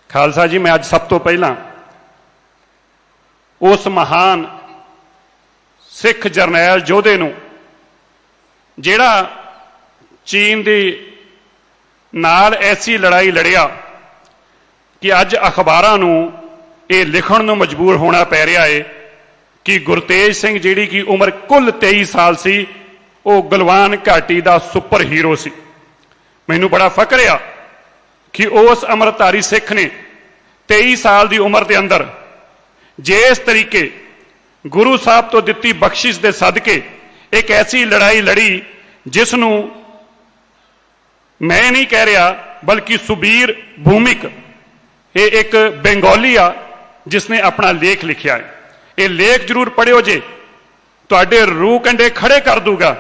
खालसा जी, मैं अज सब तो पहला उस महान सिख जरनैल योधे नूं जिहड़ा चीन दी नाल ऐसी लड़ाई लड़िया कि अज अखबारां नूं ये लिखण नूं मजबूर होना पै रहा है कि गुरतेज सिंह जिहड़ी की उम्र कुल 23 साल सी, वो गलवान घाटी का सुपर हीरो सी। मैनूं बड़ा फकर आ कि उस अमृतधारी सिख ने 23 साल की उम्र के अंदर जिस तरीके गुरु साहब तो दिती बख्शिश के सदके एक ऐसी लड़ाई लड़ी जिसनों मैं नहीं कह रहा बल्कि सुबीर भूमिक ये एक बंगाली आ जिसने अपना लेख लिखा है। ये लेख जरूर पढ़ियो जे, तुहाडे रूह कंडे खड़े कर दूगा।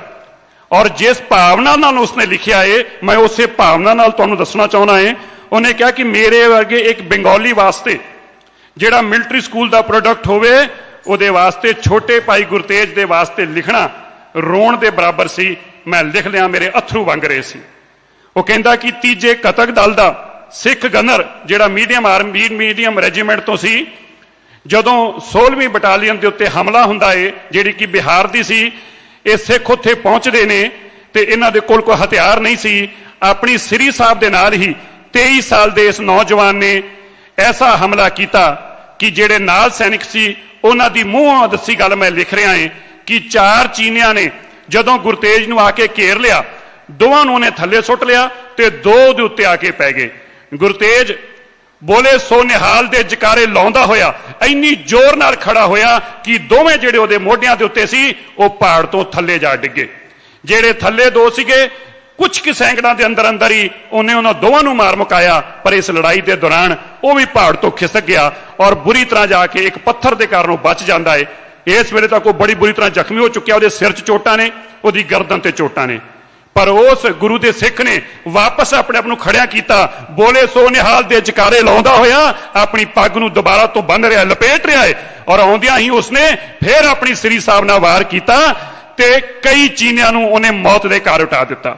और जिस भावना नाल उसने लिखा है मैं उस भावना नाल तुहानूं दसना चाहना है। उन्हें कहा कि मेरे वर्गे एक बंगाली वास्ते जिहड़ा मिलिटरी स्कूल का प्रोडक्ट होवे उहदे वास्ते छोटे भाई गुरतेज दे वास्ते लिखना रोण दे बराबर सी। मैं लिख लिया, मेरे अथरू वंग रहे सी। वो कहता कि तीजे कतक दल दा सिख गनर जिहड़ा मीडियम रेजीमेंट तो सी, जदों 16वीं बटालियन के उत्ते हमला हुंदा है जिहड़ी कि बिहार दी सी, ये सिख उत्थे पहुंचदे ने ते इन्हां दे कोल कोई हथियार नहीं सी। अपनी श्री साहब दे नाल ही 23 साल के इस नौजवान ने ऐसा हमला किया कि जेड़े नाल सैनिक सी उन्हां दी मूंह दसी गल मैं लिख रहा है कि 4 चीनियां ने जदों गुरतेज नूं आके घेर लिया, दोवां नूं उन्हें थल्ले सुट लिया ते 2 दे उत्ते आके पै गए। गुरतेज बोले सो निहाल दे जकारे लाउंदा होया इन्नी जोर नाल खड़ा होया कि दोवें जेड़े उहदे मोढियां दे उत्ते सी वो पहाड़ तो थल्ले जा डिगे। जेड़े थल्ले 2 सीगे कुछ कि सैकड़ों के अंदर अंदर ही उन्हें उन्होंने दोवां नूं मार मुकाया, पर इस लड़ाई के दौरान वह भी पहाड़ तो खिसक गया और बुरी तरह जाके एक पत्थर के कारण बच जाता है। इस वेले तक वो बड़ी बुरी तरह जख्मी हो चुका, वो सिर च चोटां ने, उसकी गर्दन ते चोटां ने, पर उस गुरु के सिख ने वापस अपने आप को खड़िया किया। बोले सो निहाल दे जकारे लाउंदा होया अपनी पग नूं दोबारा तो बन रहा लपेट रहा है और आउंदियां ही उसने फिर अपनी श्री साहब नाल वार किया ते कई चीनियां नूं उन्हें मौत के घाट उठा दिता।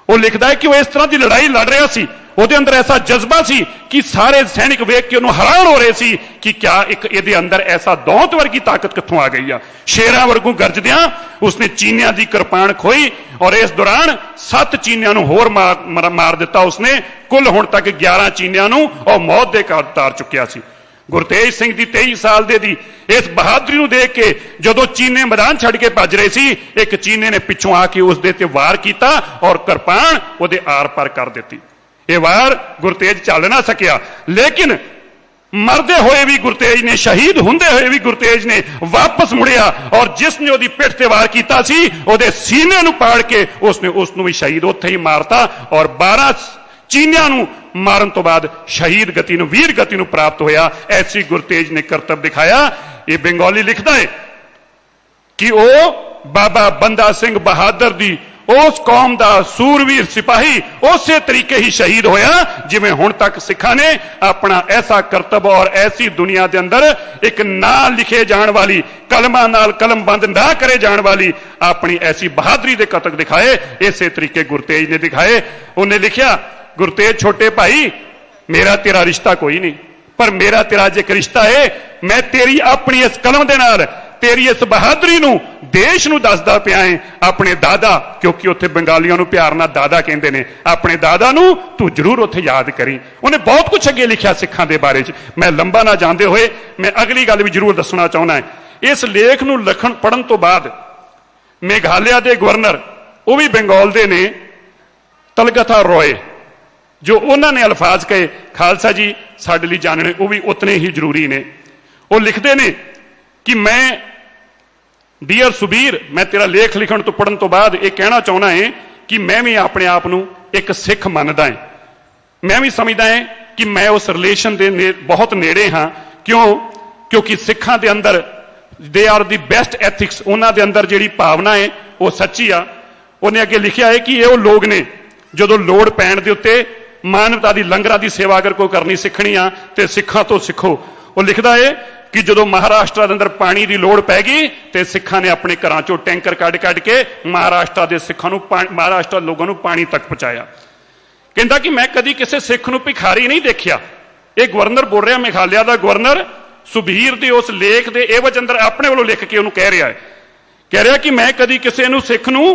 वो लिखता है कि वह इस तरह की लड़ाई लड़ रहा सी, ਉਹਦੇ अंदर ऐसा जज्बा सी कि सारे सैनिक वेख के उन्होंने हैरान हो रहे सी कि क्या एक ਇਹਦੇ अंदर ऐसा दौत वर्गी ताकत कित्थों आ गई आ। शेरां वरगू गरजदियां उसने चीनियां की कृपाण खोई और इस दौरान 7 चीनियां नूं होर मार दिता उसने। कुल हुण तक 11 चीनियां नूं और मौत के घाट उतार चुकिया सी। गुरतेज सिंह की 23 साल दी इस बहादुरी नूं देख के जदों चीने मैदान छड़ के भज रहे सी, एक चीने ने पिछों आके उस दे ते वार किया और कृपाण उहदे आर पार कर दी। ये वार गुरतेज चल ना सकिया, लेकिन मरदे हुए भी गुरतेज ने, शहीद होंदे हुए भी गुरतेज ने वापस मुड़िया और जिसने उसकी पिठ ते वार किया सी उहदे सीने नूं पाड़ के उसने उसनूं भी शहीद उत्थे ही मारता और 12 चीनियां नूं मारन तो बाद शहीद गति नूं, वीर गति नूं प्राप्त होया। ऐसी गुरतेज ने करतब दिखाया। ये बंगाली लिखता है कि वह बाबा बंदा सिंह बहादुर दी उस कौम का सूरवीर सिपाही उस तरीके ही शहीद होया जिवें हुण तक सिखा ने अपना ऐसा करतब और ऐसी दुनिया के अंदर एक ना लिखे जाने वाली, कलमा नाल कलम बंद ना करे जाने वाली अपनी ऐसी बहादुरी के कतक दिखाए। इस तरीके गुरतेज ने दिखाए। उन्हें लिखा, गुरतेज छोटे भाई मेरा तेरा रिश्ता कोई नहीं, पर मेरा तेरा जो एक रिश्ता है मैं तेरी अपनी इस कलम के नाल तेरी इस बहादुरी नूं देश नूं दसदा पिया है। अपने दादा, क्योंकि उत्थे बंगालियों नूं प्यार नाल दादा कहंदे ने, अपने दादा नूं तू जरूर उत्थे याद करी। उन्हें बहुत कुछ अगे लिखा सिखां दे बारे च। मैं लंबा ना जांदे होए मैं अगली गल भी जरूर दसना चाहुंदा है। इस लेख नूं लिखण पढ़न तो बाद मेघालय के गवर्नर वो भी बंगाल दे ने, तलगता रॉय, जो उन्होंने अल्फाज कहे खालसा जी साडे लई जानने वो भी उतने ही जरूरी ने। वो लिखते ने कि मैं डियर सुबीर, मैं तेरा लेख लिखण तो पढ़न तो बाद ये कहना चाहना है कि मैं भी अपने आप नूं एक सिख मनदा है। मैं भी समझदा है कि मैं उस रिलेशन के बहुत नेड़े हाँ। क्यों? क्योंकि सिखां दे अंदर they are the best ethics, उन्हां दे अंदर जिहड़ी भावना है वो सच्ची आ। उन्हें अगे लिखिया है कि ये लोग ने जदों लोड़ पैण दे उत्ते मानवता की लंगरां की सेवा अगर कोई करनी सीखनी आ तो सिखां तो सिखो। वो लिखता है कि जो महाराष्ट्र के अंदर पानी की लोड़ पै गई तो सिखा ने अपने घर चो टैंकर कढ़ के महाराष्ट्र के सिखा महाराष्ट्र लोगों को पानी तक पहुँचाया। कहता कि मैं कभी किसी सिख नूं भिखारी नहीं देखिया, ਇਹ ਗਵਰਨਰ ਬੋਲ ਰਿਹਾ, ਮੇਘਾਲਿਆ ਦਾ ਗਵਰਨਰ ਸੁਬੀਰ ਦੇ ਉਸ ਲੇਖ ਦੇ ਏਵਜ ਅੰਦਰ ਆਪਣੇ ਵੱਲੋਂ ਲਿਖ ਕੇ ਉਹਨੂੰ ਕਹਿ ਰਿਹਾ ਕਿ ਮੈਂ ਕਦੀ ਕਿਸੇ ਨੂੰ ਸਿੱਖ ਨੂੰ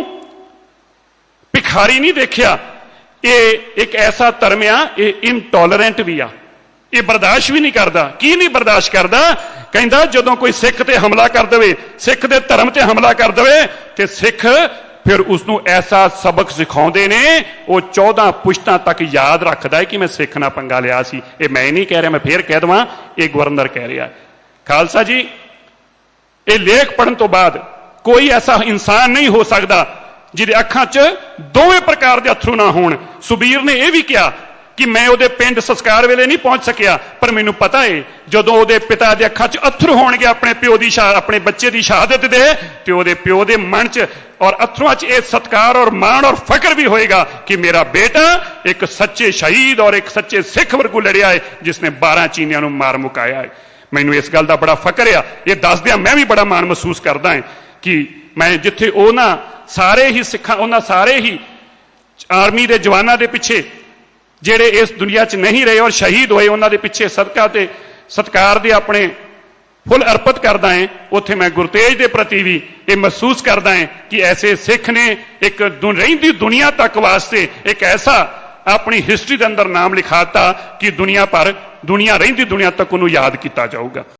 ਭਿਖਾਰੀ ਨਹੀਂ ਦੇਖਿਆ। ਇਹ ਇੱਕ ਐਸਾ ਧਰਮ ਆ, ਇਹ ਇਨਟੋਲਰੈਂਟ ਵੀ ਆ, ਇਹ ਬਰਦਾਸ਼ਤ ਵੀ ਨਹੀਂ ਕਰਦਾ। ਕੀ ਨਹੀਂ ਬਰਦਾਸ਼ਤ ਕਰਦਾ? ਕਹਿੰਦਾ ਜਦੋਂ ਕੋਈ ਸਿੱਖ ਤੇ ਹਮਲਾ ਕਰ ਦੇਵੇ, ਸਿੱਖ ਦੇ ਧਰਮ ਤੇ ਹਮਲਾ ਕਰ ਦੇਵੇ, ਤੇ ਸਿੱਖ ਫਿਰ ਉਸ ਨੂੰ ਐਸਾ ਸਬਕ ਸਿਖਾਉਂਦੇ ਨੇ, ਉਹ 14 ਪੁਸ਼ਤਾਂ ਤੱਕ ਯਾਦ ਰੱਖਦਾ ਹੈ ਕਿ ਮੈਂ ਸਿੱਖ ਨਾਲ ਪੰਗਾ ਲਿਆ ਸੀ। ਇਹ ਮੈਂ ਨਹੀਂ ਕਹਿ ਰਿਹਾ, ਮੈਂ ਫੇਰ ਕਹਿ ਦੇਵਾਂ, ਇਹ ਗਵਰਨਰ ਕਹਿ ਰਿਹਾ। ਖਾਲਸਾ ਜੀ, ਇਹ ਲੇਖ ਪੜ੍ਹਨ ਤੋਂ ਬਾਅਦ ਕੋਈ ਐਸਾ ਇਨਸਾਨ ਨਹੀਂ ਹੋ ਸਕਦਾ ਜਿਹਦੇ ਅੱਖਾਂ 'ਚ ਦੋਵੇਂ ਪ੍ਰਕਾਰ ਦੇ ਅਥਰੂ ਨਾ ਹੋਣ। ਸੁਬੀਰ ਨੇ ਇਹ ਵੀ ਕਿਹਾ ਕਿ ਮੈਂ ਉਹਦੇ ਪਿੰਡ ਸੰਸਕਾਰ ਵੇਲੇ ਨਹੀਂ ਪਹੁੰਚ ਸਕਿਆ, ਪਰ ਮੈਨੂੰ ਪਤਾ ਹੈ ਜਦੋਂ ਉਹਦੇ ਪਿਤਾ ਦੇ ਅੱਖਾਂ 'ਚ ਅਥਰੂ ਹੋਣਗੇ ਆਪਣੇ ਬੱਚੇ ਦੀ ਸ਼ਹਾਦਤ ਦੇ, ਤੇ ਉਹਦੇ ਪਿਓ ਦੇ ਮਨ 'ਚ ਔਰ ਅਥਰੂਆਂ 'ਚ ਇਹ ਸਤਿਕਾਰ ਔਰ ਮਾਣ ਔਰ ਫਖਰ ਵੀ ਹੋਏਗਾ ਕਿ ਮੇਰਾ ਬੇਟਾ ਇੱਕ ਸੱਚੇ ਸ਼ਹੀਦ ਔਰ ਇੱਕ ਸੱਚੇ ਸਿੱਖ ਵਰਗੂ ਲੜਿਆ ਹੈ, ਜਿਸਨੇ 12 ਚੀਨੀਆਂ ਨੂੰ ਮਾਰ ਮੁਕਾਇਆ ਹੈ। ਮੈਨੂੰ ਇਸ ਗੱਲ ਦਾ ਬੜਾ ਫਖਰ ਆ। ਇਹ ਦੱਸਦਿਆਂ ਮੈਂ ਵੀ ਬੜਾ ਮਾਣ ਮਹਿਸੂਸ ਕਰਦਾ ਹਾਂ ਕਿ ਮੈਂ ਜਿੱਥੇ ਉਹਨਾਂ ਸਾਰੇ ਹੀ ਆਰਮੀ ਦੇ ਜਵਾਨਾਂ ਦੇ ਪਿੱਛੇ ਜਿਹੜੇ ਇਸ ਦੁਨੀਆ 'ਚ ਨਹੀਂ ਰਹੇ ਔਰ ਸ਼ਹੀਦ ਹੋਏ, ਉਹਨਾਂ ਦੇ ਪਿੱਛੇ ਸਦਕਾ ਤੇ ਸਤਿਕਾਰ ਦੇ ਆਪਣੇ ਫੁੱਲ ਅਰਪਿਤ ਕਰਦਾ ਹੈ। ਉੱਥੇ ਮੈਂ ਗੁਰਤੇਜ ਦੇ ਪ੍ਰਤੀ ਵੀ ਇਹ ਮਹਿਸੂਸ ਕਰਦਾ ਹੈ ਕਿ ਐਸੇ ਸਿੱਖ ਨੇ ਇੱਕ ਰਹਿੰਦੀ ਦੁਨੀਆ ਤੱਕ ਵਾਸਤੇ ਇੱਕ ਐਸਾ ਆਪਣੀ ਹਿਸਟਰੀ ਦੇ ਅੰਦਰ ਨਾਮ ਲਿਖਾਤਾ ਕਿ ਦੁਨੀਆ ਰਹਿੰਦੀ ਦੁਨੀਆ ਤੱਕ ਉਹਨੂੰ ਯਾਦ ਕੀਤਾ ਜਾਊਗਾ।